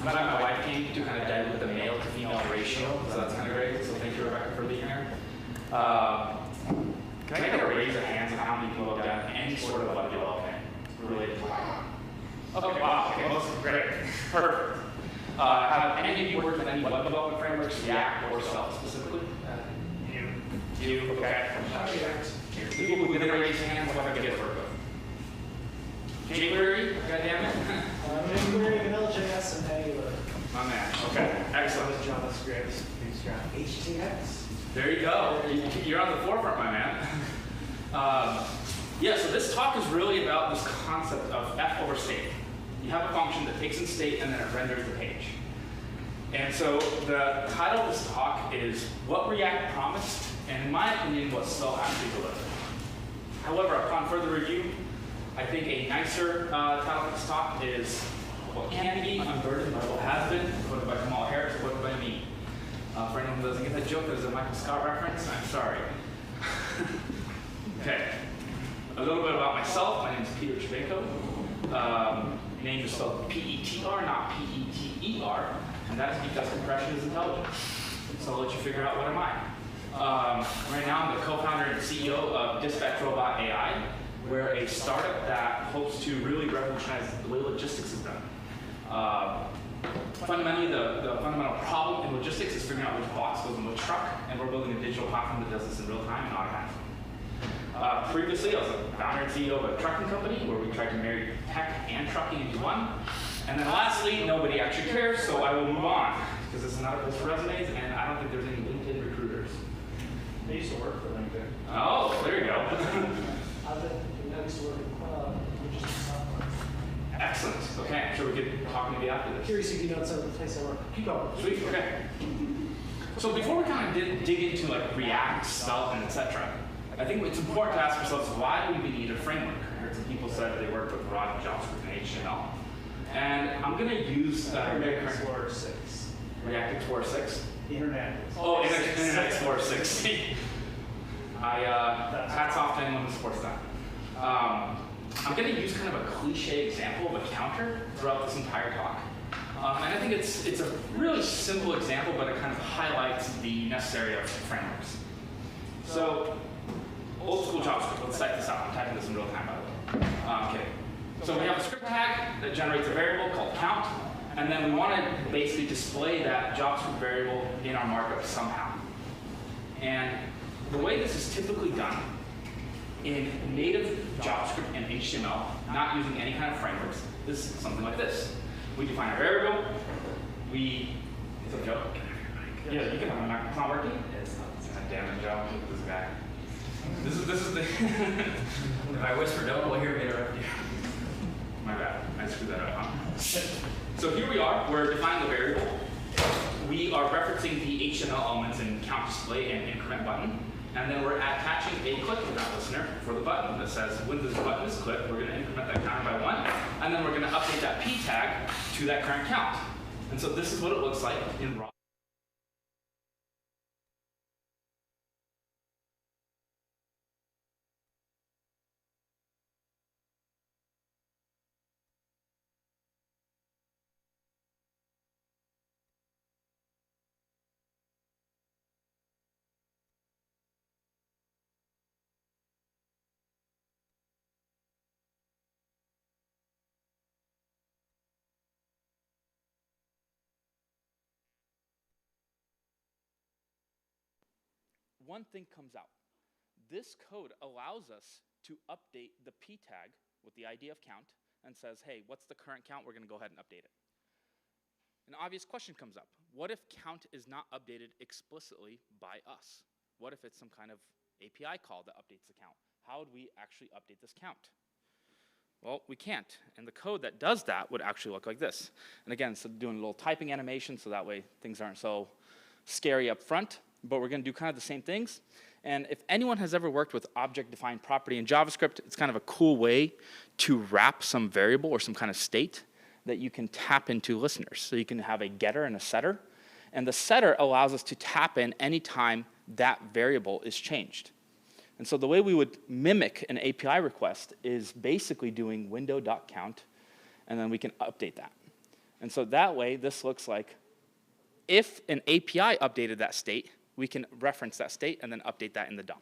glad my wife came to kind of dilute the male to female ratio, so that's kind of great. So thank you, Rebecca, for being here. Can I get a raise of hands on how many people have done any sort of web development related to Python? Okay, wow, okay, most great, perfect. Have any of you worked with any web development frameworks, React or Svelte specifically? You, okay. People who didn't raise hands, what have you guys worked with? jQuery, goddammit. jQuery, Vanilla.js, and Angular. My man, okay, excellent. JavaScript, Bootstrap, HTX. There you go. You're on the forefront, my man. Yeah, so this talk is really about this concept of F over state. You have a function that takes in state and then it renders the page. And so the title of this talk is What React Promised, and in my opinion, what Svelte actually delivered. However, upon further review, I think a nicer title of this talk is What Can Be Unburdened by What Has Been, quoted by Kamal Harris, quoted by me. For anyone who doesn't get that joke, there's a Michael Scott reference. I'm sorry. Okay. A little bit about myself. My name is Peter Chvenko. Name is spelled P-E-T-R, not P-E-T-E-R. And that is because compression is intelligence. So I'll let you figure out what am I. Right now, I'm the co-founder and CEO of Dispatch Robot AI. We're a startup that hopes to really revolutionize the way logistics is done. Fundamentally, the fundamental problem in logistics is figuring out which box goes in which truck, and we're building a digital platform that does this in real time and automatically. Previously, I was a founder and CEO of a trucking company where we tried to marry tech and trucking into one. And then lastly, nobody actually cares, so I will move on, because this is not a place for resumes, and I don't think there's any LinkedIn recruiters. I used to work for LinkedIn. Oh, there you go. I used to work in logistics software. Excellent. Okay, I'm sure we could talk maybe after this. Curious if you know some of the place I work. Keep going. Sweet, okay. So before we kind of dig into like React, Svelte, and etc., I think it's important to ask ourselves, why do we need a framework? I heard some people said they work with raw JavaScript and HTML. And I'm going to use React Explorer 6. React Explorer 6? Internet. Oh, Internet Explorer 6. Hats off to anyone who supports that. I'm going to use kind of a cliche example of a counter throughout this entire talk. And I think it's a really simple example, but it kind of highlights the necessary of frameworks. So, old school JavaScript, let's type this out. I'm typing this in real time, by the way. Okay. So we have a script tag that generates a variable called count, and then we want to basically display that JavaScript variable in our markup somehow. And the way this is typically done in native JavaScript and HTML, not using any kind of frameworks, is something like this. We define a variable, it's a joke. Yeah, you can have a mic. It's not working? It's not. God damn it, Joe. Look at this guy. This is the If I whisper, no one will hear me interrupt you. My bad, I screwed that up, huh? So here we are, we're defining the variable. We are referencing the HTML elements in count display and increment button. And then we're attaching a click event listener for the button that says when this button is clicked, we're going to increment that counter by 1. And then we're going to update that p tag to that current count. And so this is what it looks like in raw. One thing comes out. This code allows us to update the p tag with the ID of count and says, hey, what's the current count? We're going to go ahead and update it. An obvious question comes up. What if count is not updated explicitly by us? What if it's some kind of API call that updates the count? How would we actually update this count? Well, we can't. And the code that does that would actually look like this. And again, so doing a little typing animation so that way things aren't so scary up front. But we're going to do kind of the same things. And if anyone has ever worked with object-defined property in JavaScript, it's kind of a cool way to wrap some variable or some kind of state that you can tap into listeners. So you can have a getter and a setter. And the setter allows us to tap in anytime that variable is changed. And so the way we would mimic an API request is basically doing window.count, and then we can update that. And so that way, this looks like if an API updated that state, we can reference that state and then update that in the DOM.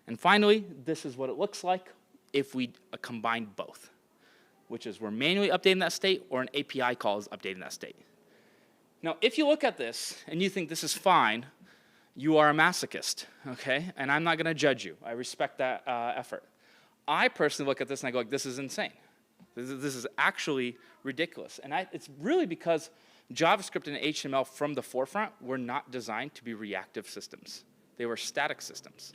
And finally, this is what it looks like if we combine both, which is we're manually updating that state or an API call is updating that state. Now, if you look at this and you think this is fine, you are a masochist, okay? And I'm not going to judge you. I respect that effort. I personally look at this and I go, like, this is insane. This is actually ridiculous. And it's really because JavaScript and HTML from the forefront were not designed to be reactive systems. They were static systems.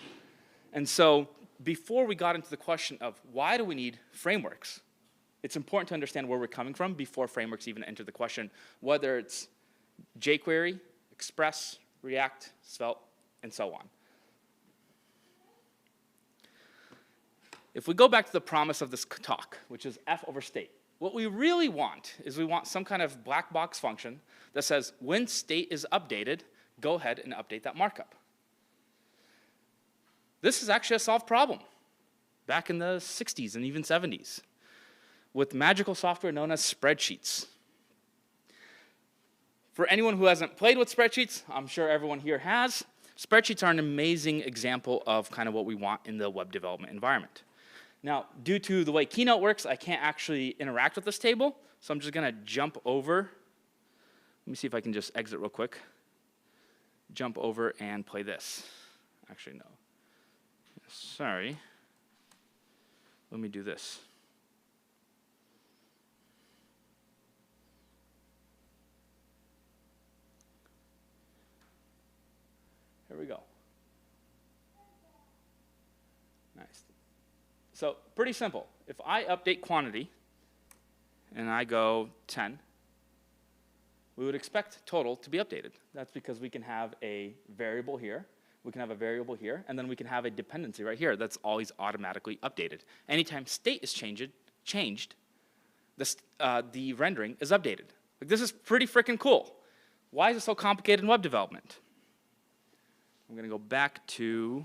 And so before we got into the question of why do we need frameworks, it's important to understand where we're coming from before frameworks even enter the question, whether it's jQuery, Express, React, Svelte, and so on. If we go back to the promise of this talk, which is F over state, what we really want is we want some kind of black box function that says when state is updated, go ahead and update that markup. This is actually a solved problem back in the 60s and even 70s with magical software known as spreadsheets. For anyone who hasn't played with spreadsheets, I'm sure everyone here has, spreadsheets are an amazing example of kind of what we want in the web development environment. Now, due to the way Keynote works, I can't actually interact with this table, so I'm just going to jump over. Let me see if I can just exit real quick. Jump over and play this. Actually, no. Sorry. Let me do this. Here we go. Nice. So pretty simple. If I update quantity and I go 10, we would expect total to be updated. That's because we can have a variable here, we can have a variable here, and then we can have a dependency right here that's always automatically updated. Anytime state is changed, the rendering is updated. Like, this is pretty freaking cool. Why is it so complicated in web development? I'm going to go back to,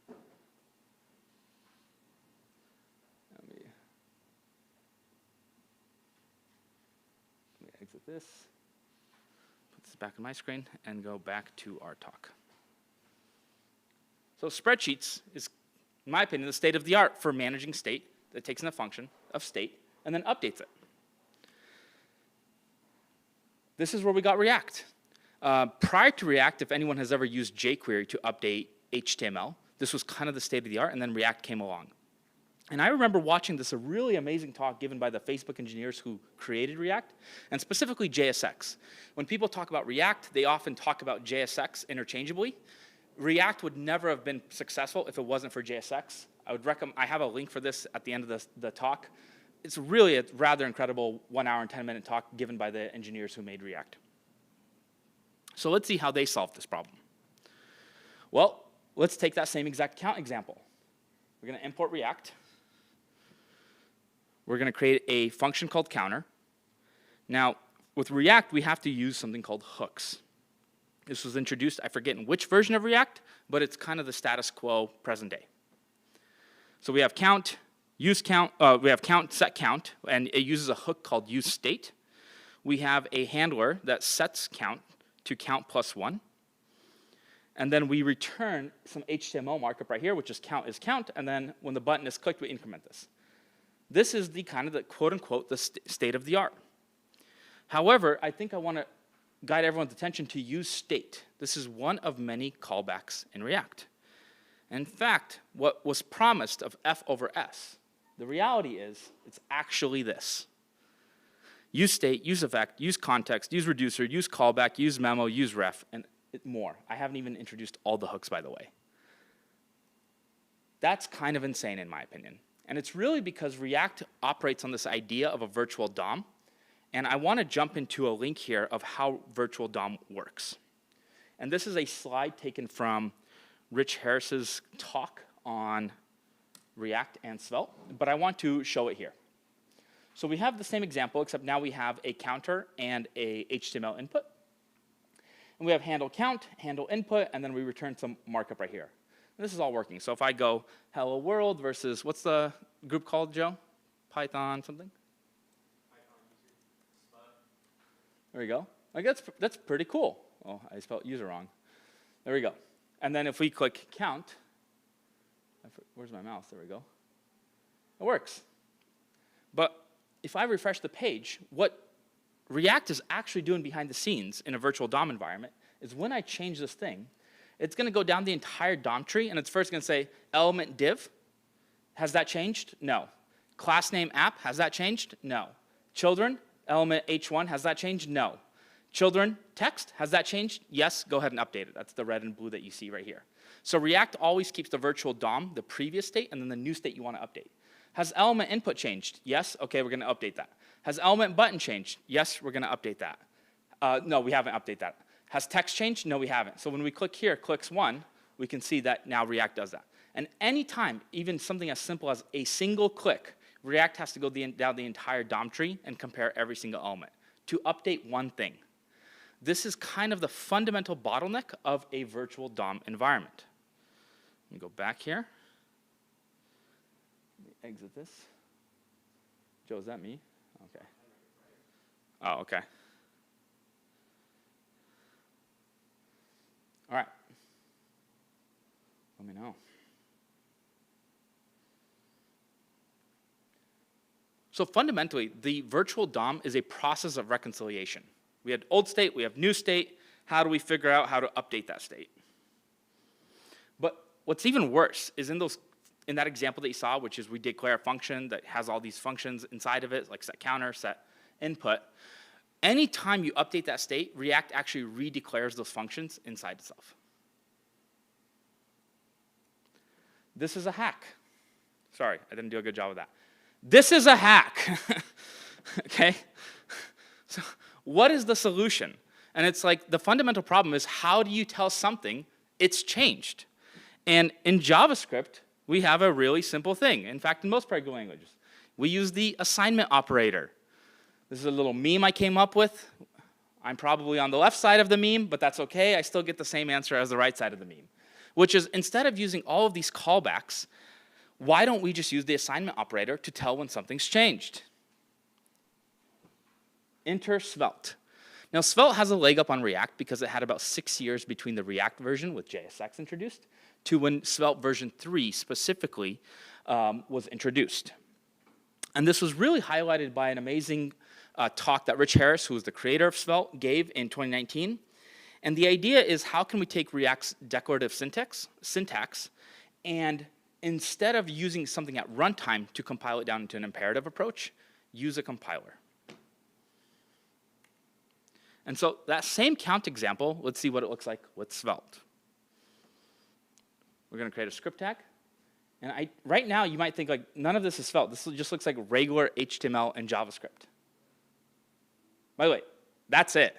let me exit this, put this back on my screen, and go back to our talk. So spreadsheets is, in my opinion, the state of the art for managing state that takes in a function of state and then updates it. This is where we got React. Prior to React, if anyone has ever used jQuery to update HTML, this was kind of the state of the art, and then React came along. And I remember watching this a really amazing talk given by the Facebook engineers who created React, and specifically JSX. When people talk about React, they often talk about JSX interchangeably. React would never have been successful if it wasn't for JSX. I have a link for this at the end of the talk. It's really a rather incredible 1 hour and 10-minute talk given by the engineers who made React. So let's see how they solved this problem. Well, let's take that same exact count example. We're going to import React. We're going to create a function called counter. Now, with React, we have to use something called hooks. This was introduced, I forget in which version of React, but it's kind of the status quo present day. So we have count, use count, we have count, set count, and it uses a hook called use state. We have a handler that sets count to count plus 1. And then we return some HTML markup right here, which is count, and then when the button is clicked, we increment this. This is the kind of the quote-unquote the state of the art. However, I think I want to guide everyone's attention to use state. This is one of many callbacks in React. In fact, what was promised of F over S, the reality is it's actually this. Use state, use effect, use context, use reducer, use callback, use memo, use ref, and more. I haven't even introduced all the hooks, by the way. That's kind of insane in my opinion. And it's really because React operates on this idea of a virtual DOM. And I want to jump into a link here of how virtual DOM works. And this is a slide taken from Rich Harris's talk on React and Svelte, but I want to show it here. So we have the same example, except now we have a counter and a HTML input. And we have handle count, handle input, and then we return some markup right here. And this is all working. So if I go hello world versus, what's the group called, Joe? Python something? There we go. Like that's pretty cool. Oh, I spelled user wrong. There we go. And then if we click count, where's my mouse? There we go. It works. But if I refresh the page, what React is actually doing behind the scenes in a virtual DOM environment is when I change this thing, it's going to go down the entire DOM tree, and it's first going to say element div. Has that changed? No. Class name app, has that changed? No. Children, element h1, has that changed? No. Children, text, has that changed? Yes, go ahead and update it. That's the red and blue that you see right here. So React always keeps the virtual DOM, the previous state, and then the new state you want to update. Has element input changed? Yes, okay, we're going to update that. Has element button changed? Yes, we're going to update that. No, we haven't updated that. Has text changed? No, we haven't. So when we click here, clicks 1, we can see that now React does that. And anytime, even something as simple as a single click, React has to go down the entire DOM tree and compare every single element to update one thing. This is kind of the fundamental bottleneck of a virtual DOM environment. Let me go back here. Let me exit this. Joe, is that me? Okay. Oh, okay. All right. Let me know. So fundamentally, the virtual DOM is a process of reconciliation. We had old state, we have new state. How do we figure out how to update that state? But what's even worse is in that example that you saw, which is we declare a function that has all these functions inside of it, like set counter, set input. Anytime you update that state, React actually redeclares those functions inside itself. This is a hack. Sorry, I didn't do a good job of that. This is a hack, okay? So what is the solution? And it's like the fundamental problem is how do you tell something it's changed? And in JavaScript, we have a really simple thing. In fact, in most programming languages, we use the assignment operator. This is a little meme I came up with. I'm probably on the left side of the meme, but that's okay. I still get the same answer as the right side of the meme, which is instead of using all of these callbacks, why don't we just use the assignment operator to tell when something's changed? Enter Svelte. Now, Svelte has a leg up on React because it had about 6 years between the React version with JSX introduced to when Svelte version 3 specifically was introduced. And this was really highlighted by an amazing talk that Rich Harris, who was the creator of Svelte, gave in 2019. And the idea is how can we take React's declarative syntax and instead of using something at runtime to compile it down into an imperative approach, use a compiler. And so that same count example, let's see what it looks like with Svelte. We're going to create a script tag. And right now, you might think, like, none of this is Svelte. This just looks like regular HTML and JavaScript. By the way, that's it.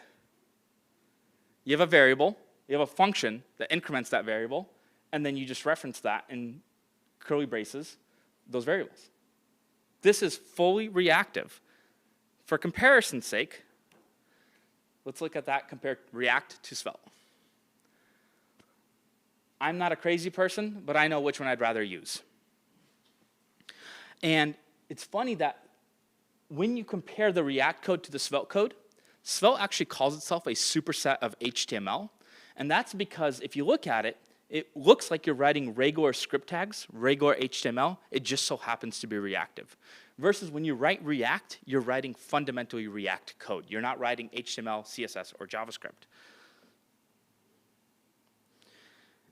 You have a variable. You have a function that increments that variable. And then you just reference that in curly braces, those variables. This is fully reactive. For comparison's sake, let's look at that, compare React to Svelte. I'm not a crazy person, but I know which one I'd rather use. And it's funny that when you compare the React code to the Svelte code, Svelte actually calls itself a superset of HTML. And that's because if you look at it, it looks like you're writing regular script tags, regular HTML. It just so happens to be reactive. Versus when you write React, you're writing fundamentally React code. You're not writing HTML, CSS, or JavaScript.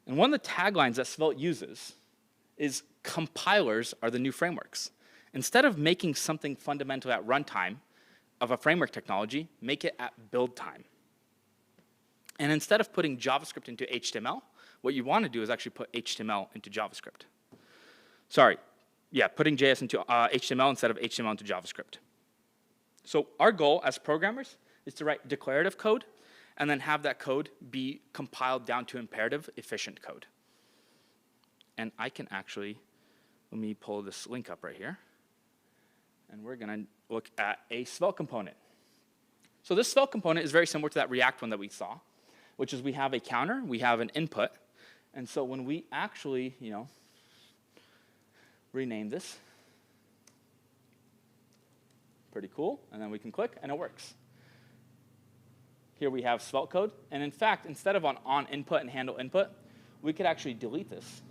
And one of the taglines that Svelte uses is compilers are the new frameworks. Instead of making something fundamental at runtime of a framework technology, make it at build time. And instead of putting JavaScript into HTML, what you want to do is actually put HTML into JavaScript. Sorry, yeah, putting JS into HTML instead of HTML into JavaScript. So our goal as programmers is to write declarative code and then have that code be compiled down to imperative, efficient code. And I can actually, let me pull this link up right here. And we're going to look at a Svelte component. So this Svelte component is very similar to that React one that we saw, which is we have a counter, we have an input. And so when we actually, rename this, pretty cool, and then we can click, and it works. Here we have Svelte code. And in fact, instead of on input and handle input, we could actually delete this.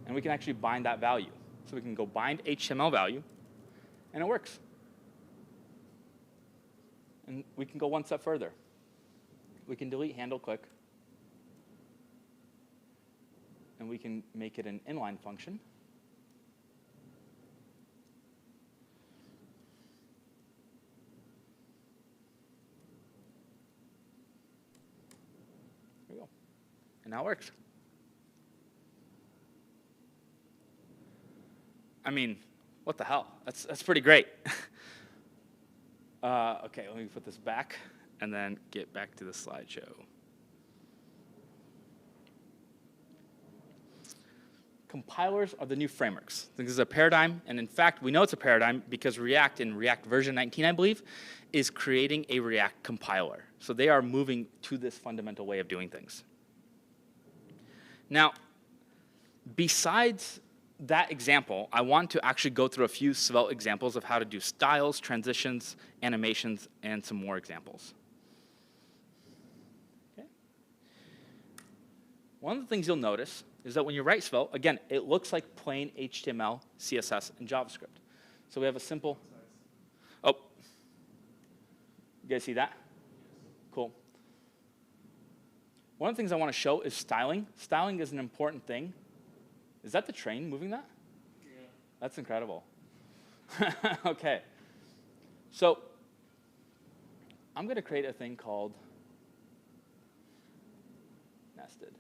And we can actually bind that value. So we can go bind HTML value, and it works. And we can go one step further. We can delete handle click, and we can make it an inline function. There we go. And now it works. I mean, what the hell? That's pretty great. Okay, let me put this back and then get back to the slideshow. Compilers are the new frameworks. This is a paradigm, and in fact, we know it's a paradigm because React, in React version 19, I believe, is creating a React compiler. So they are moving to this fundamental way of doing things. Now, besides that example, I want to actually go through a few Svelte examples of how to do styles, transitions, animations, and some more examples. Okay. One of the things you'll notice is that when you write Svelte, again, it looks like plain HTML, CSS, and JavaScript. So we have a simple, oh, you guys see that? Cool. One of the things I want to show is styling. Styling is an important thing. Is that the train moving that? Yeah. That's incredible. Okay. So I'm going to create a thing called nested.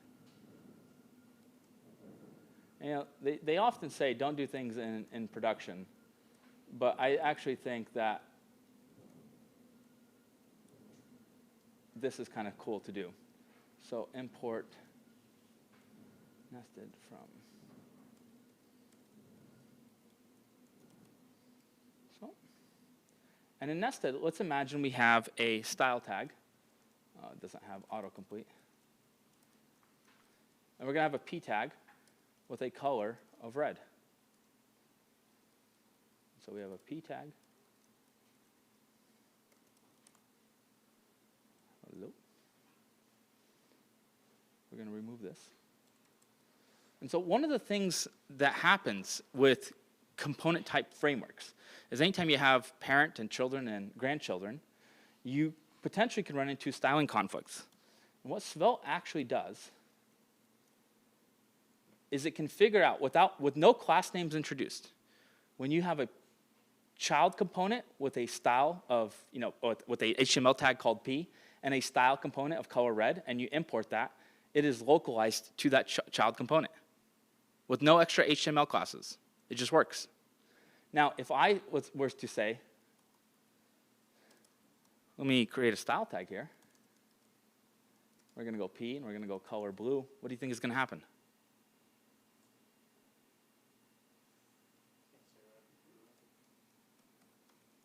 And, you know, they often say don't do things in production, but I actually think that this is kind of cool to do. So import nested from. And in nested, let's imagine we have a style tag. It doesn't have autocomplete. And we're going to have a p tag with a color of red. So we have a p tag. Hello. We're going to remove this. And so one of the things that happens with component type frameworks is anytime you have parent and children and grandchildren, you potentially can run into styling conflicts. And what Svelte actually does is it can figure out, with no class names introduced, when you have a child component with a style of, with a HTML tag called p, and a style component of color red, and you import that, it is localized to that child component with no extra HTML classes. It just works. Now, if I were to say, let me create a style tag here. We're going to go P, and we're going to go color blue. What do you think is going to happen?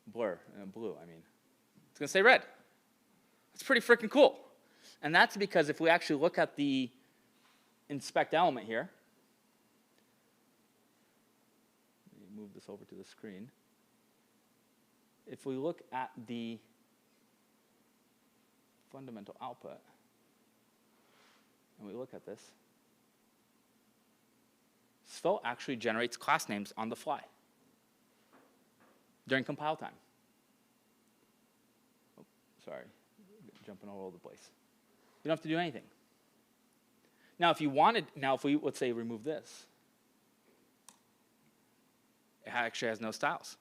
Blur, blue, I mean. It's going to say red. That's pretty freaking cool. And that's because if we actually look at the inspect element here, move this over to the screen. If we look at the fundamental output, and we look at this, Svelte actually generates class names on the fly during compile time. Oh, sorry, jumping all over the place. You don't have to do anything. Now, if we, let's say, remove this, it actually has no styles.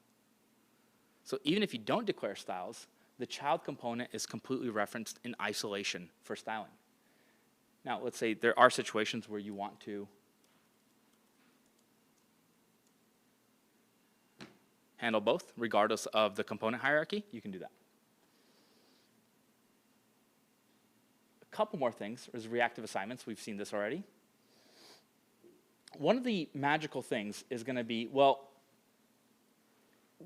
So even if you don't declare styles, the child component is completely referenced in isolation for styling. Now, let's say there are situations where you want to handle both, regardless of the component hierarchy, you can do that. A couple more things is reactive assignments. We've seen this already. One of the magical things is going to be, well,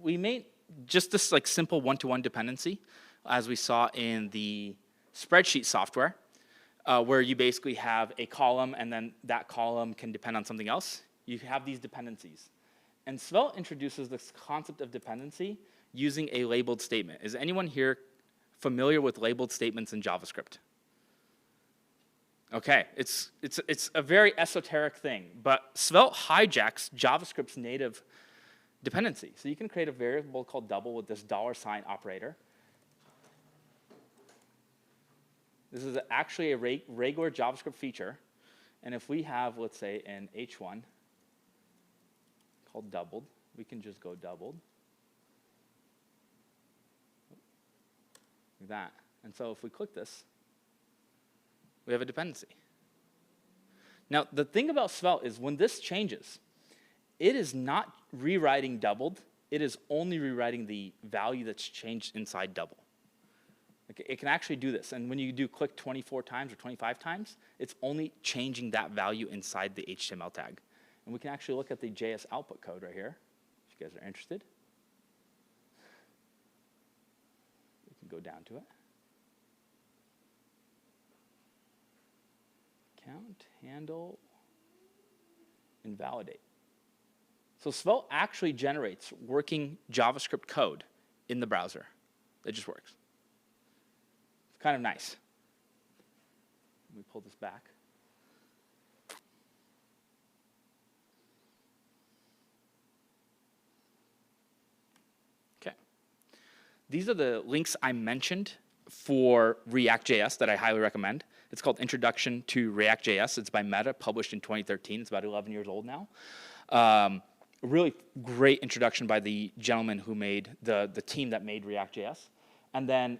we made just this like simple one-to-one dependency, as we saw in the spreadsheet software, where you basically have a column and then that column can depend on something else. You have these dependencies. And Svelte introduces this concept of dependency using a labeled statement. Is anyone here familiar with labeled statements in JavaScript? Okay, it's a very esoteric thing, but Svelte hijacks JavaScript's native dependency. So you can create a variable called double with this $ operator. This is actually a regular JavaScript feature. And if we have, let's say, an H1 called doubled, we can just go doubled. Like that. And so if we click this, we have a dependency. Now, the thing about Svelte is when this changes, it is not rewriting doubled. It is only rewriting the value that's changed inside double. It can actually do this. And when you do click 24 times or 25 times, it's only changing that value inside the HTML tag. And we can actually look at the JS output code right here, if you guys are interested. We can go down to it. Count, handle, invalidate. So Svelte actually generates working JavaScript code in the browser. It just works. It's kind of nice. Let me pull this back. Okay. These are the links I mentioned for React.js that I highly recommend. It's called Introduction to React.js. It's by Meta, published in 2013. It's about 11 years old now. Really great introduction by the gentleman who made the team that made React.js. And then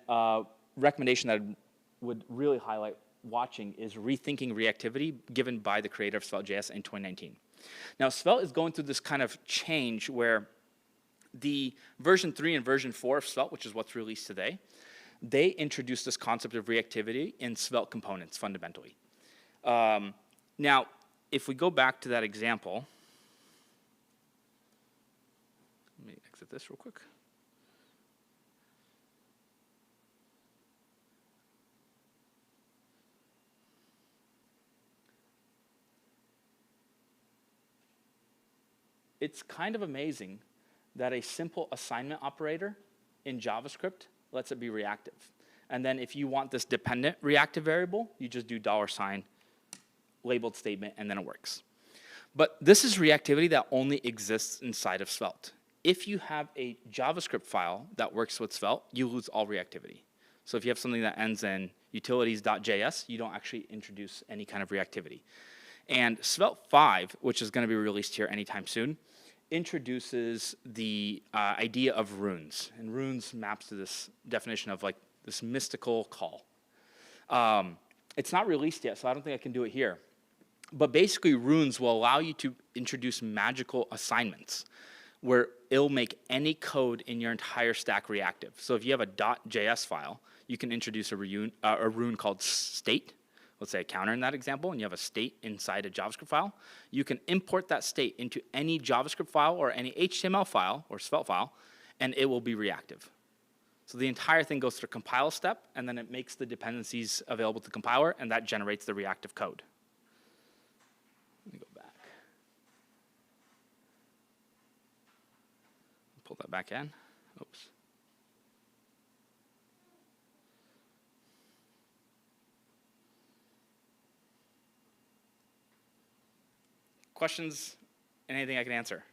recommendation that I would really highlight watching is Rethinking Reactivity, given by the creator of Svelte.js in 2019. Now, Svelte is going through this kind of change where the version 3 and version 4 of Svelte, which is what's released today, they introduced this concept of reactivity in Svelte components fundamentally. Now, if we go back to that example, let me exit this real quick. It's kind of amazing that a simple assignment operator in JavaScript lets it be reactive. And then if you want this dependent reactive variable, you just do $ labeled statement, and then it works. But this is reactivity that only exists inside of Svelte. If you have a JavaScript file that works with Svelte, you lose all reactivity. So if you have something that ends in utilities.js, you don't actually introduce any kind of reactivity. And Svelte 5, which is going to be released here anytime soon, introduces the idea of runes. And runes maps to this definition of like this mystical call. It's not released yet, so I don't think I can do it here. But basically, runes will allow you to introduce magical assignments where it'll make any code in your entire stack reactive. So if you have a .js file, you can introduce a rune called state. Let's say a counter in that example, and you have a state inside a JavaScript file. You can import that state into any JavaScript file or any HTML file or Svelte file, and it will be reactive. So the entire thing goes through a compile step, and then it makes the dependencies available to the compiler, and that generates the reactive code. Let me go back. Pull that back in. Oops. Questions? Anything I can answer?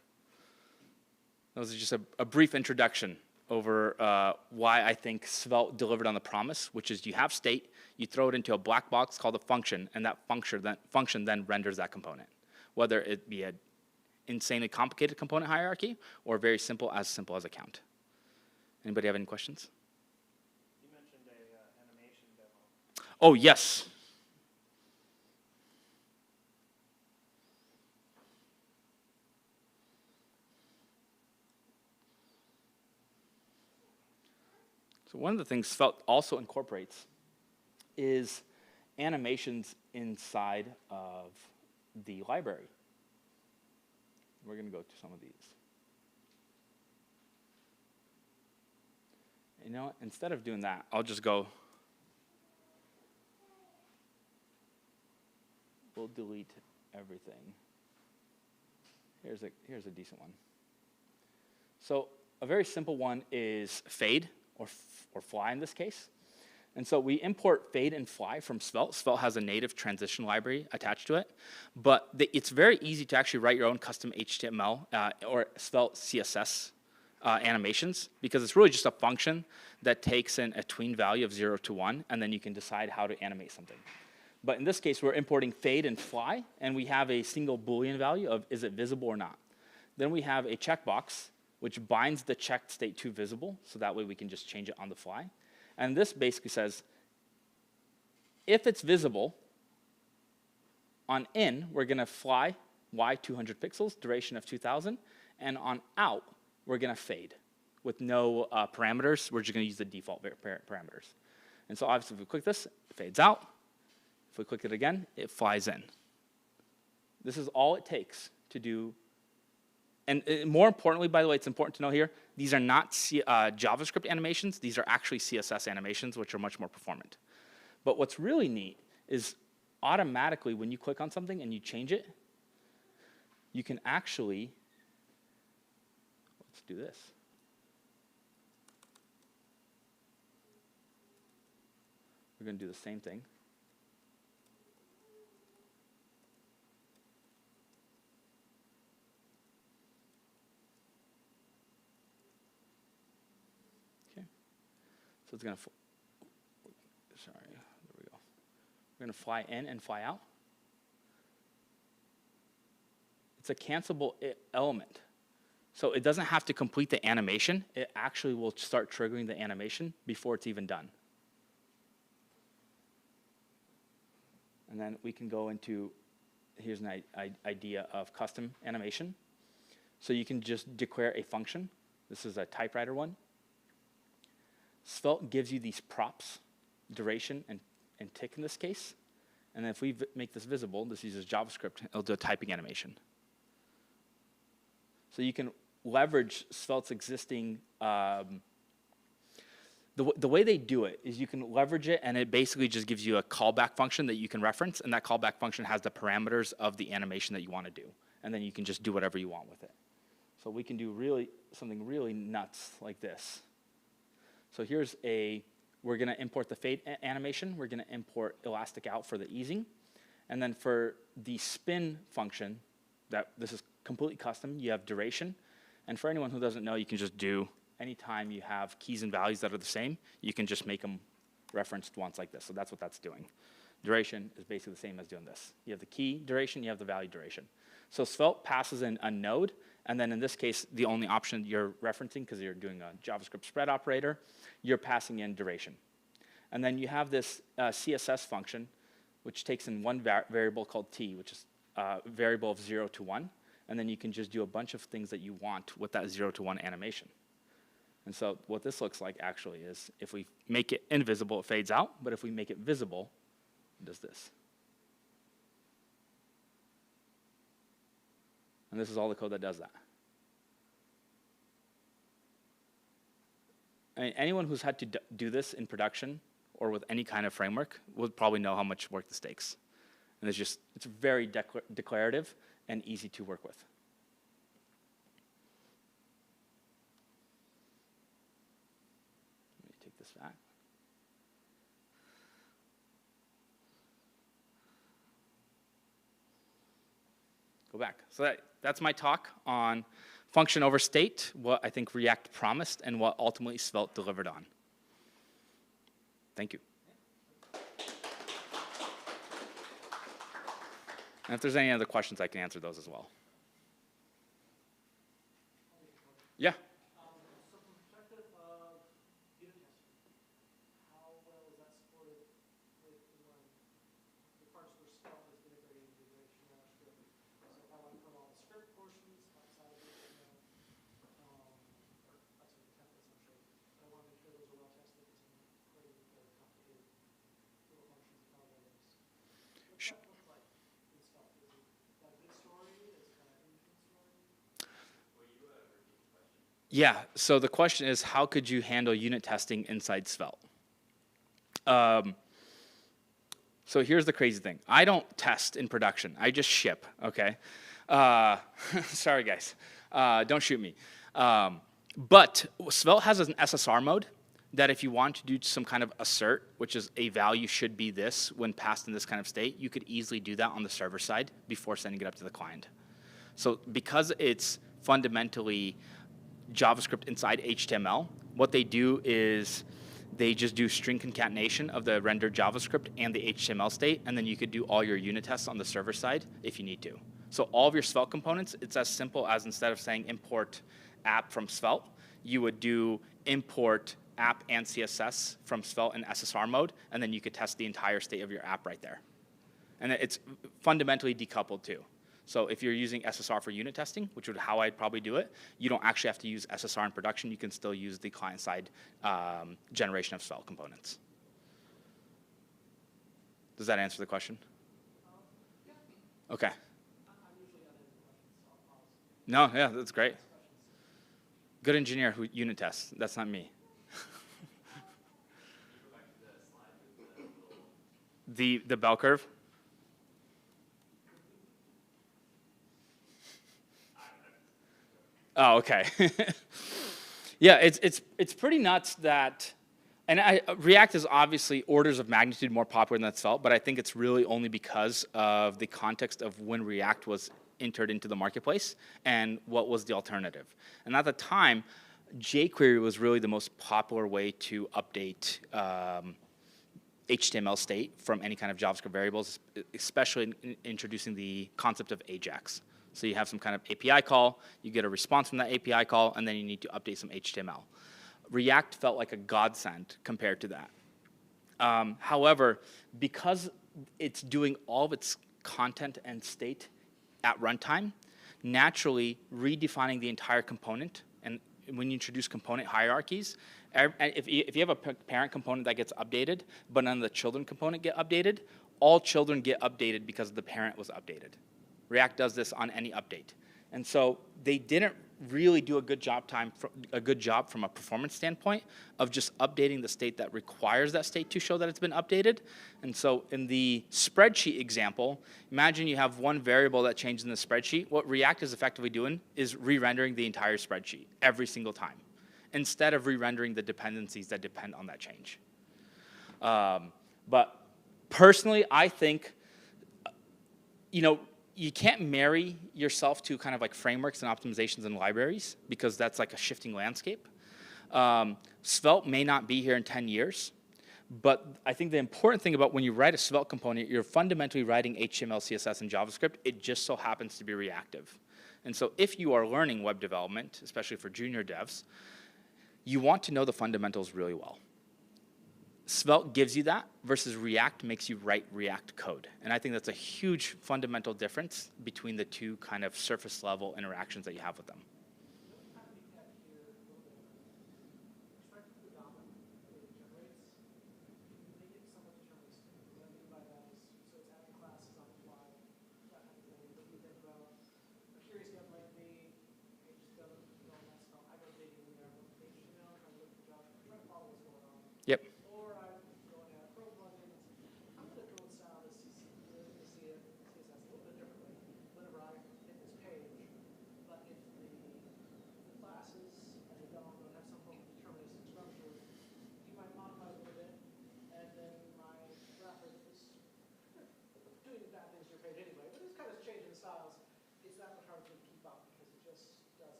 That was just a brief introduction over why I think Svelte delivered on the promise, which is you have state, you throw it into a black box called a function, and that function then renders that component, whether it be an insanely complicated component hierarchy or very simple as a count. Anybody have any questions? You mentioned an animation demo. Oh, yes. So one of the things Svelte also incorporates is animations inside of the library. We're going to go to some of these. You know what? Instead of doing that, I'll just go. We'll delete everything. Here's a decent one. So a very simple one is fade, or fly in this case. And so we import fade and fly from Svelte. Svelte has a native transition library attached to it. But it's very easy to actually write your own custom HTML or Svelte CSS animations, because it's really just a function that takes in a tween value of 0 to 1, and then you can decide how to animate something. But in this case, we're importing fade and fly, and we have a single Boolean value of is it visible or not. Then we have a checkbox, which binds the checked state to visible, so that way we can just change it on the fly. And this basically says, if it's visible, on in, we're going to fly y 200 pixels, duration of 2000, and on out, we're going to fade with no parameters. We're just going to use the default parameters. And so obviously, if we click this, it fades out. If we click it again, it flies in. This is all it takes to do. And more importantly, by the way, it's important to know here, these are not JavaScript animations. These are actually CSS animations, which are much more performant. But what's really neat is automatically, when you click on something and you change it, you can actually, let's do this. We're going to do the same thing. So it's going to, sorry, there we go. We're going to fly in and fly out. It's a cancelable element. So it doesn't have to complete the animation. It actually will start triggering the animation before it's even done. And then we can go into, here's an idea of custom animation. So you can just declare a function. This is a typewriter one. Svelte gives you these props, duration and tick in this case. And then if we make this visible, this uses JavaScript, it'll do a typing animation. So you can leverage Svelte's existing, the way they do it is you can leverage it, and it basically just gives you a callback function that you can reference, and that callback function has the parameters of the animation that you want to do. And then you can just do whatever you want with it. So we can do something really nuts like this. So here's we're going to import the fade animation. We're going to import elastic out for the easing. And then for the spin function, this is completely custom. You have duration. And for anyone who doesn't know, you can just do, anytime you have keys and values that are the same, you can just make them referenced once like this. So that's what that's doing. Duration is basically the same as doing this. You have the key duration, you have the value duration. So Svelte passes in a node, and then in this case, the only option you're referencing, because you're doing a JavaScript spread operator, you're passing in duration. And then you have this CSS function, which takes in one variable called t, which is a variable of 0 to 1. And then you can just do a bunch of things that you want with that 0 to 1 animation. And so what this looks like actually is, if we make it invisible, it fades out. But if we make it visible, it does this. And this is all the code that does that. I mean, anyone who's had to do this in production or with any kind of framework will probably know how much work this takes. And it's very declarative and easy to work with. Let me take this back. Go back. So that's my talk on function over state, what I think React promised, and what ultimately Svelte delivered on. Thank you. And if there's any other questions, I can answer those as well. Yeah. So from the perspective of unit testing, how well is that supported with the parts where Svelte has been integrated into the script? So if I want to put all the script portions outside of the or outside the templates, I'm sure. But I want to make sure those are well tested because I'm not creating very complicated little functions and algorithms. What's that look like in Svelte? Is it that good story? Is it kind of interesting story? Yeah, so the question is, how could you handle unit testing inside Svelte? So here's the crazy thing. I don't test in production. I just ship, okay? Sorry, guys. Don't shoot me. But Svelte has an SSR mode that if you want to do some kind of assert, which is a value should be this when passed in this kind of state, you could easily do that on the server side before sending it up to the client. So because it's fundamentally JavaScript inside HTML, what they do is they just do string concatenation of the rendered JavaScript and the HTML state, and then you could do all your unit tests on the server side if you need to. So all of your Svelte components, it's as simple as instead of saying import app from Svelte, you would do import app and CSS from Svelte in SSR mode, and then you could test the entire state of your app right there. And it's fundamentally decoupled too. So if you're using SSR for unit testing, which is how I'd probably do it, you don't actually have to use SSR in production. You can still use the client-side generation of Svelte components. Does that answer the question? Okay. No, yeah, that's great. Good engineer who unit tests. That's not me. The bell curve? Oh, okay. Yeah, it's pretty nuts that, and React is obviously orders of magnitude more popular than Svelte, but I think it's really only because of the context of when React was entered into the marketplace and what was the alternative. And at the time, jQuery was really the most popular way to update HTML state from any kind of JavaScript variables, especially in introducing the concept of AJAX. So you have some kind of API call, you get a response from that API call, and then you need to update some HTML. React felt like a godsend compared to that. However, because it's doing all of its content and state at runtime, naturally redefining the entire component, and when you introduce component hierarchies, if you have a parent component that gets updated, but none of the children component get updated, all children get updated because the parent was updated. React does this on any update. And so they didn't really do a good job from a performance standpoint of just updating the state that requires that state to show that it's been updated. And so in the spreadsheet example, imagine you have one variable that changes in the spreadsheet. What React is effectively doing is re-rendering the entire spreadsheet every single time, instead of re-rendering the dependencies that depend on that change. But personally, I think, you can't marry yourself to kind of like frameworks and optimizations and libraries because that's like a shifting landscape. Svelte may not be here in 10 years, but I think the important thing about when you write a Svelte component, you're fundamentally writing HTML, CSS, and JavaScript. It just so happens to be reactive. And so if you are learning web development, especially for junior devs, you want to know the fundamentals really well. Svelte gives you that versus React makes you write React code. And I think that's a huge fundamental difference between the two kind of surface level interactions that you have with them. Yep.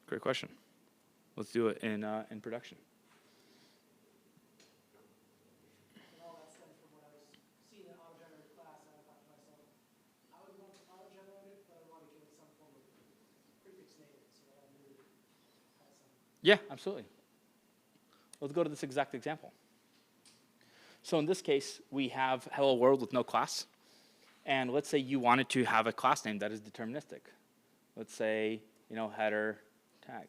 Great question. Let's do it in production. And all that stems from what I was seeing in auto-generated class, and I thought to myself, I would want to auto-generate it, but I want to give it some form of prefix naming so that I knew it had some. Yeah, absolutely. Let's go to this exact example. So in this case, we have hello world with no class. And let's say you wanted to have a class name that is deterministic. Let's say, header tag.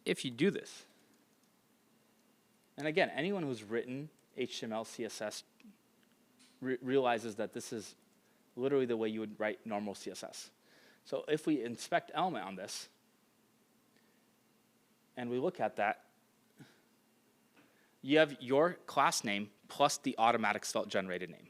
If you do this, and again, anyone who's written HTML, CSS realizes that this is literally the way you would write normal CSS. So if we inspect element on this, and we look at that, you have your class name plus the automatic Svelte generated name.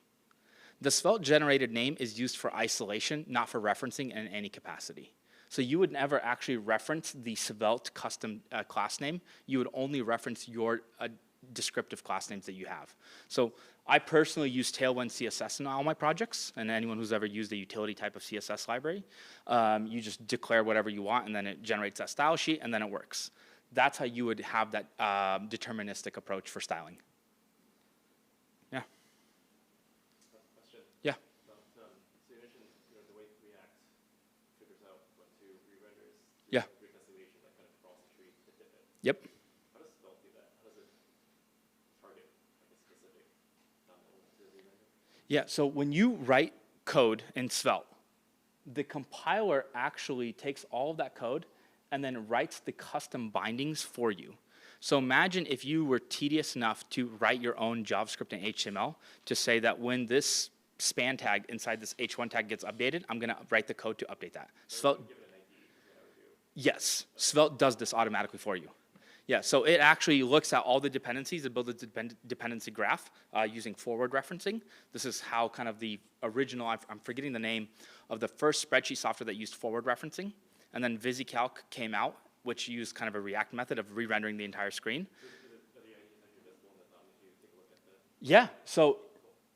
The Svelte generated name is used for isolation, not for referencing in any capacity. So you would never actually reference the Svelte custom class name. You would only reference your descriptive class names that you have. So I personally use Tailwind CSS in all my projects, and anyone who's ever used a utility type of CSS library, you just declare whatever you want, and then it generates that style sheet, and then it works. That's how you would have that deterministic approach for styling. Yeah. Question. Yeah. So you mentioned the way React figures out what to re-render is Yeah. reconciliation, like kind of cross the tree to dip it. Yep. How does Svelte do that? How does it target like a specific element to re-render? Yeah, so when you write code in Svelte, the compiler actually takes all of that code and then writes the custom bindings for you. So imagine if you were tedious enough to write your own JavaScript and HTML to say that when this span tag inside this h1 tag gets updated, I'm gonna write the code to update that. Svelte, Give it an ID is what I would do. yes, Svelte does this automatically for you. Yeah, so it actually looks at all the dependencies and builds a dependency graph using forward referencing. This is how kind of the original, I'm forgetting the name of the first spreadsheet software that used forward referencing. And then VisiCalc came out, which used kind of a React method of re-rendering the entire screen. Yeah, so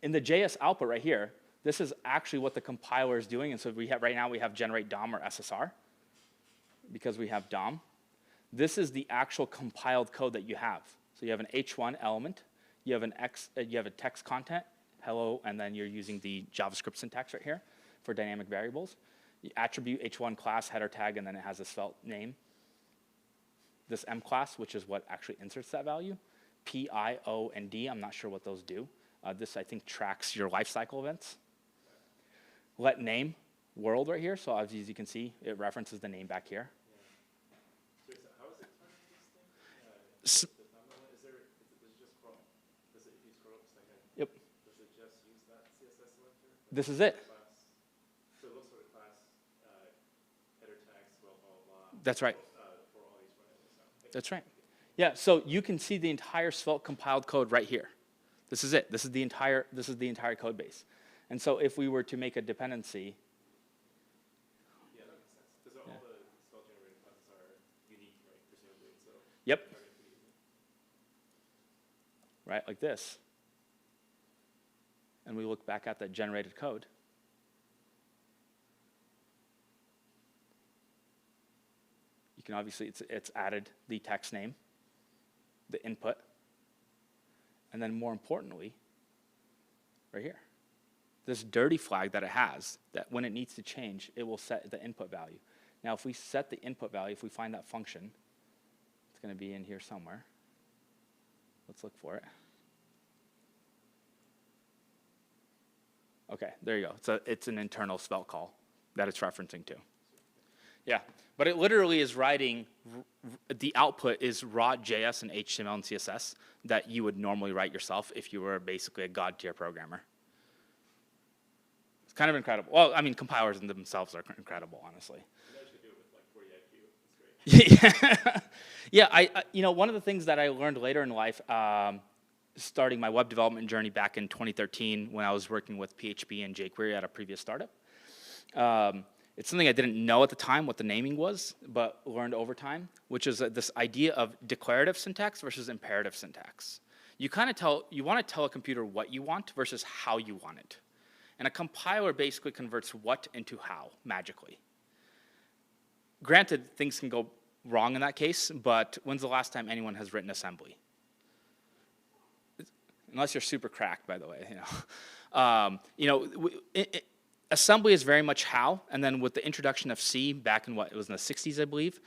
in the JS output right here, this is actually what the compiler is doing. And so we have, right now we have generate DOM or SSR because we have DOM. This is the actual compiled code that you have. So you have an H1 element, you have a text content, hello, and then you're using the JavaScript syntax right here for dynamic variables. You attribute H1 class header tag, and then it has a Svelte name. This M class, which is what actually inserts that value. P, I, O, and D, I'm not sure what those do. This, I think, tracks your lifecycle events. Let name, world right here. So as you can see, it references the name back here. So how is it targeting these things? Does if you scroll up a second, Yep. does it just use that CSS selector? This is it. So it looks for the class header tags, blah, blah, blah. That's right. For all these variables. That's right. Yeah, so you can see the entire Svelte compiled code right here. This is it. This is the entire code base. And so if we were to make a dependency. Yeah, that makes sense. Because all the Svelte generated classes are unique, right, presumably. So Yep. Right, like this. And we look back at that generated code. You can obviously, it's added the text name, the input, and then more importantly, right here, this dirty flag that it has, that when it needs to change, it will set the input value. Now, if we set the input value, if we find that function, it's going to be in here somewhere. Let's look for it. Okay, there you go. It's an internal Svelte call that it's referencing to. Yeah, but it literally is writing, the output is raw JS and HTML and CSS that you would normally write yourself if you were basically a god tier programmer. It's kind of incredible. Well, I mean, compilers in themselves are incredible, honestly. You guys could do it with like 40 IQ. It's great. Yeah, one of the things that I learned later in life, starting my web development journey back in 2013 when I was working with PHP and jQuery at a previous startup. It's something I didn't know at the time what the naming was, but learned over time, which is this idea of declarative syntax versus imperative syntax. You want to tell a computer what you want versus how you want it. And a compiler basically converts what into how, magically. Granted, things can go wrong in that case, but when's the last time anyone has written assembly? Unless you're super cracked, by the way. Assembly is very much how, and then with the introduction of C back in it was in the 60s, I believe,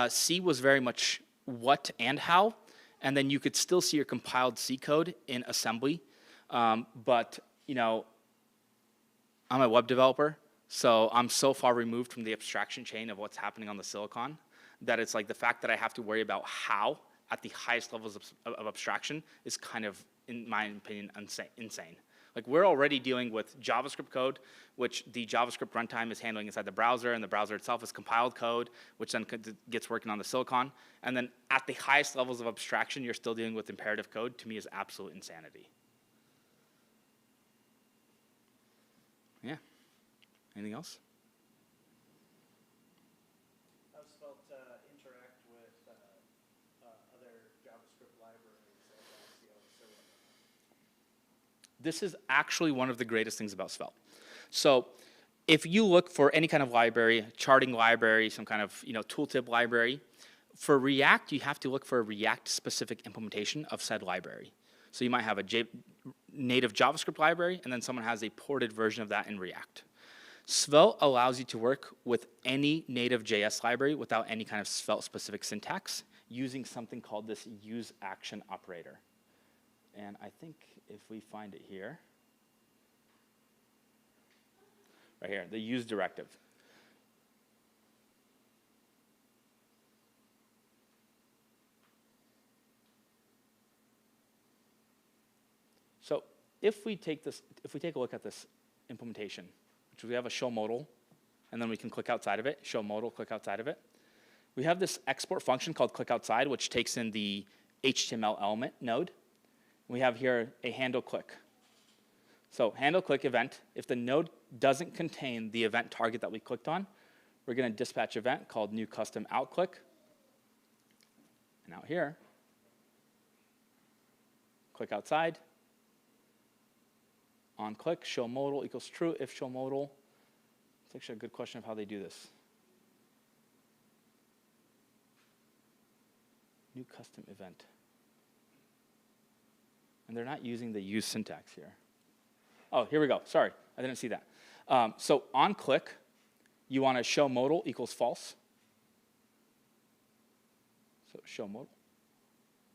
C was very much what and how, and then you could still see your compiled C code in assembly. But I'm a web developer, so I'm so far removed from the abstraction chain of what's happening on the silicon that it's like the fact that I have to worry about how at the highest levels of abstraction is kind of, in my opinion, insane. Like we're already dealing with JavaScript code, which the JavaScript runtime is handling inside the browser, and the browser itself is compiled code, which then gets working on the silicon. And then at the highest levels of abstraction, you're still dealing with imperative code. To me, is absolute insanity. Yeah. Anything else? How does Svelte interact with other JavaScript libraries like Axio and Server? This is actually one of the greatest things about Svelte. So if you look for any kind of library, charting library, some kind of tooltip library, for React, you have to look for a React-specific implementation of said library. So you might have a native JavaScript library, and then someone has a ported version of that in React. Svelte allows you to work with any native JS library without any kind of Svelte-specific syntax using something called this use action operator. And I think if we find it here, right here, the use directive. So if we take a look at this implementation, which we have a show modal, and then we can click outside of it, show modal, click outside of it. We have this export function called click outside, which takes in the HTML element node. We have here a handle click. So handle click event, if the node doesn't contain the event target that we clicked on, we're going to dispatch event called new custom out click. And out here, click outside. On click, show modal equals true if show modal. It's actually a good question of how they do this. New custom event. And they're not using the use syntax here. Oh, here we go. Sorry, I didn't see that. So on click, you want to show modal equals false. So show modal.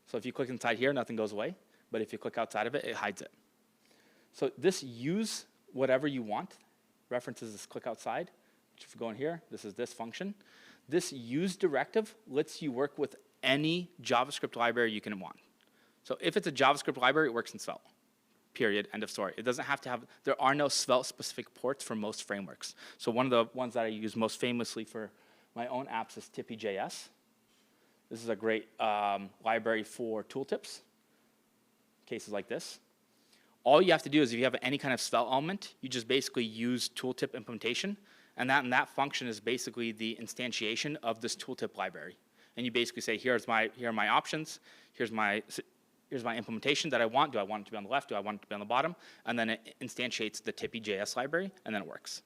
So if you click inside here, nothing goes away. But if you click outside of it, it hides it. So this use whatever you want references this click outside, which if we go in here, this is this function. This use directive lets you work with any JavaScript library you can want. So if it's a JavaScript library, it works in Svelte. Period, end of story. It doesn't have to have, there are no Svelte-specific ports for most frameworks. So one of the ones that I use most famously for my own apps is Tippy.js. This is a great library for tooltips, cases like this. All you have to do is if you have any kind of Svelte element, you just basically use tooltip implementation, and that function is basically the instantiation of this tooltip library. And you basically say, here are my options, here's my implementation that I want. Do I want it to be on the left? Do I want it to be on the bottom? And then it instantiates the Tippy.js library, and then it works.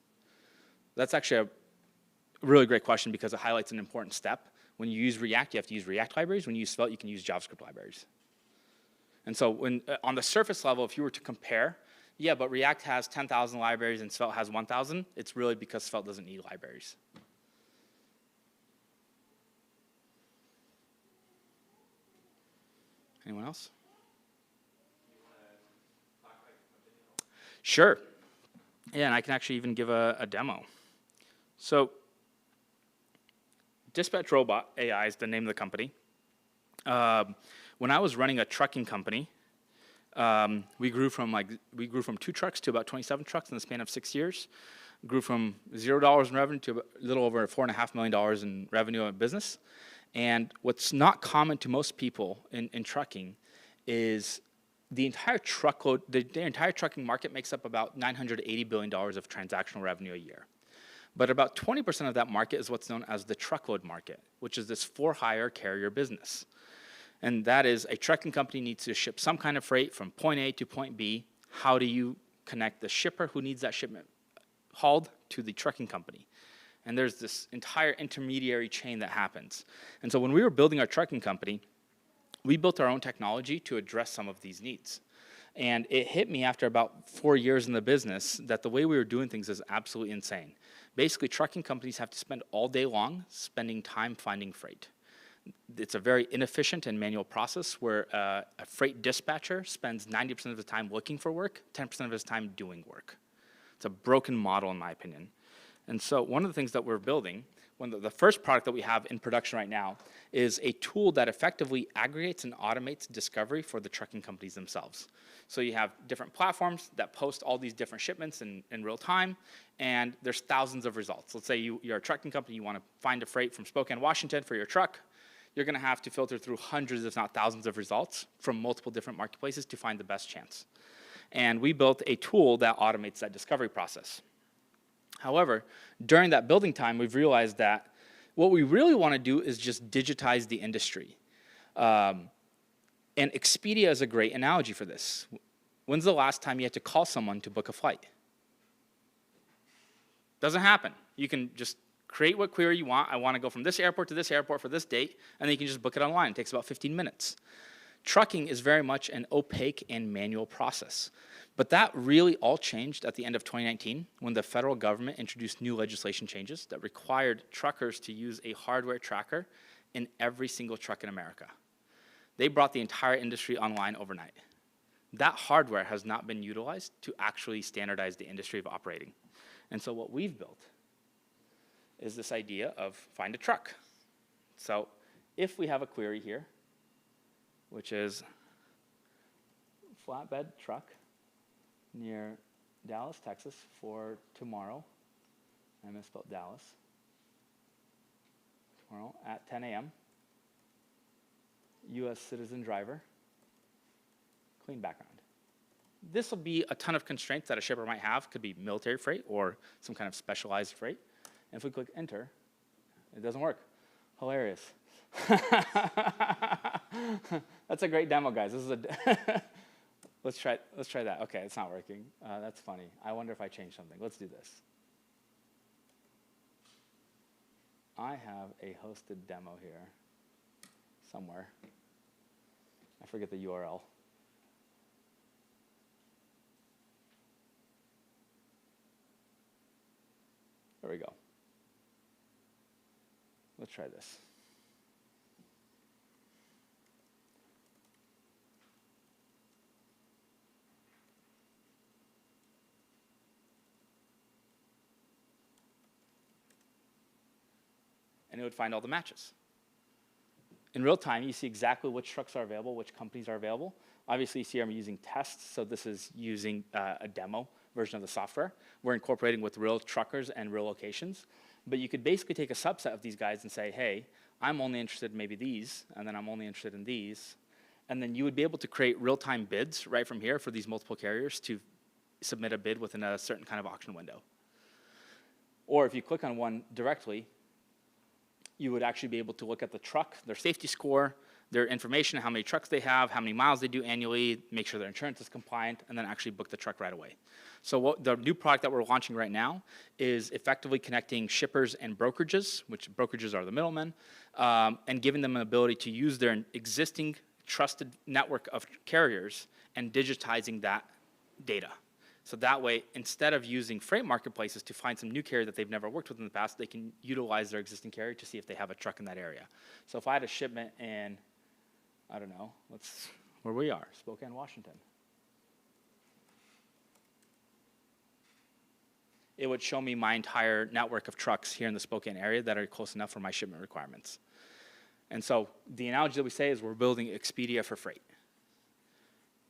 That's actually a really great question because it highlights an important step. When you use React, you have to use React libraries. When you use Svelte, you can use JavaScript libraries. And so when, on the surface level, if you were to compare, yeah, but React has 10,000 libraries and Svelte has 1,000, it's really because Svelte doesn't need libraries. Anyone else? Sure. Yeah, and I can actually even give a demo. So Dispatch Robot AI is the name of the company. When I was running a trucking company, we grew from 2 trucks to about 27 trucks in the span of 6 years. Grew from $0 in revenue to a little over $4.5 million in revenue in business. And what's not common to most people in trucking is the entire truckload, the entire trucking market makes up about $980 billion of transactional revenue a year. But about 20% of that market is what's known as the truckload market, which is this for-hire carrier business. And that is a trucking company needs to ship some kind of freight from point A to point B. How do you connect the shipper who needs that shipment hauled to the trucking company? And there's this entire intermediary chain that happens. And so when we were building our trucking company, we built our own technology to address some of these needs. And it hit me after about 4 years in the business that the way we were doing things is absolutely insane. Basically, trucking companies have to spend all day long spending time finding freight. It's a very inefficient and manual process where a freight dispatcher spends 90% of the time looking for work, 10% of his time doing work. It's a broken model in my opinion. And so one of the things that we're building the first product that we have in production right now is a tool that effectively aggregates and automates discovery for the trucking companies themselves. So you have different platforms that post all these different shipments in real time, and there's thousands of results. Let's say you're a trucking company, you want to find a freight from Spokane, Washington for your truck. You're going to have to filter through hundreds, if not thousands, of results from multiple different marketplaces to find the best chance. And we built a tool that automates that discovery process. However, during that building time, we've realized that what we really want to do is just digitize the industry. And Expedia is a great analogy for this. When's the last time you had to call someone to book a flight? Doesn't happen. You can just create what query you want. I want to go from this airport to this airport for this date, and then you can just book it online. It takes about 15 minutes. Trucking is very much an opaque and manual process. But that really all changed at the end of 2019 when the federal government introduced new legislation changes that required truckers to use a hardware tracker in every single truck in America. They brought the entire industry online overnight. That hardware has not been utilized to actually standardize the industry of operating. And so what we've built is this idea of find a truck. So if we have a query here, which is flatbed truck near Dallas, Texas for tomorrow, I misspelled Dallas, tomorrow at 10 a.m., U.S. citizen driver, clean background. This will be a ton of constraints that a shipper might have. Could be military freight or some kind of specialized freight. And if we click enter, it doesn't work. Hilarious. That's a great demo, guys. This is a let's try that. Okay, it's not working. That's funny. I wonder if I change something. Let's do this. I have a hosted demo here somewhere. I forget the URL. There we go. Let's try this. And it would find all the matches. In real time, you see exactly which trucks are available, which companies are available. Obviously, you see I'm using tests, so this is using a demo version of the software. We're incorporating with real truckers and real locations. But you could basically take a subset of these guys and say, hey, I'm only interested in maybe these, and then I'm only interested in these. And then you would be able to create real-time bids right from here for these multiple carriers to submit a bid within a certain kind of auction window. Or if you click on one directly, you would actually be able to look at the truck, their safety score, their information, how many trucks they have, how many miles they do annually, make sure their insurance is compliant, and then actually book the truck right away. So what the new product that we're launching right now is effectively connecting shippers and brokerages, which brokerages are the middlemen, and giving them an ability to use their existing trusted network of carriers and digitizing that data. So that way, instead of using freight marketplaces to find some new carrier that they've never worked with in the past, they can utilize their existing carrier to see if they have a truck in that area. So if I had a shipment in, I don't know, where we are, Spokane, Washington. It would show me my entire network of trucks here in the Spokane area that are close enough for my shipment requirements. And so the analogy that we say is we're building Expedia for freight.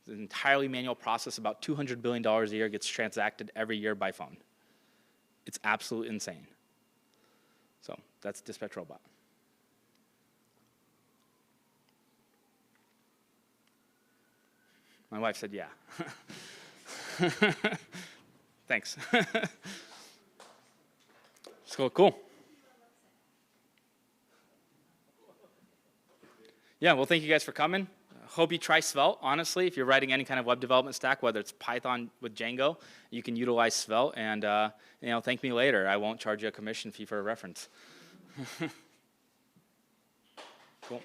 It's an entirely manual process. About $200 billion a year gets transacted every year by phone. It's absolutely insane. So that's Dispatch Robot. My wife said, yeah. Thanks. So cool. Yeah, well, thank you guys for coming. Hope you try Svelte. Honestly, if you're writing any kind of web development stack, whether it's Python with Django, you can utilize Svelte, and thank me later. I won't charge you a commission fee for a reference. Cool.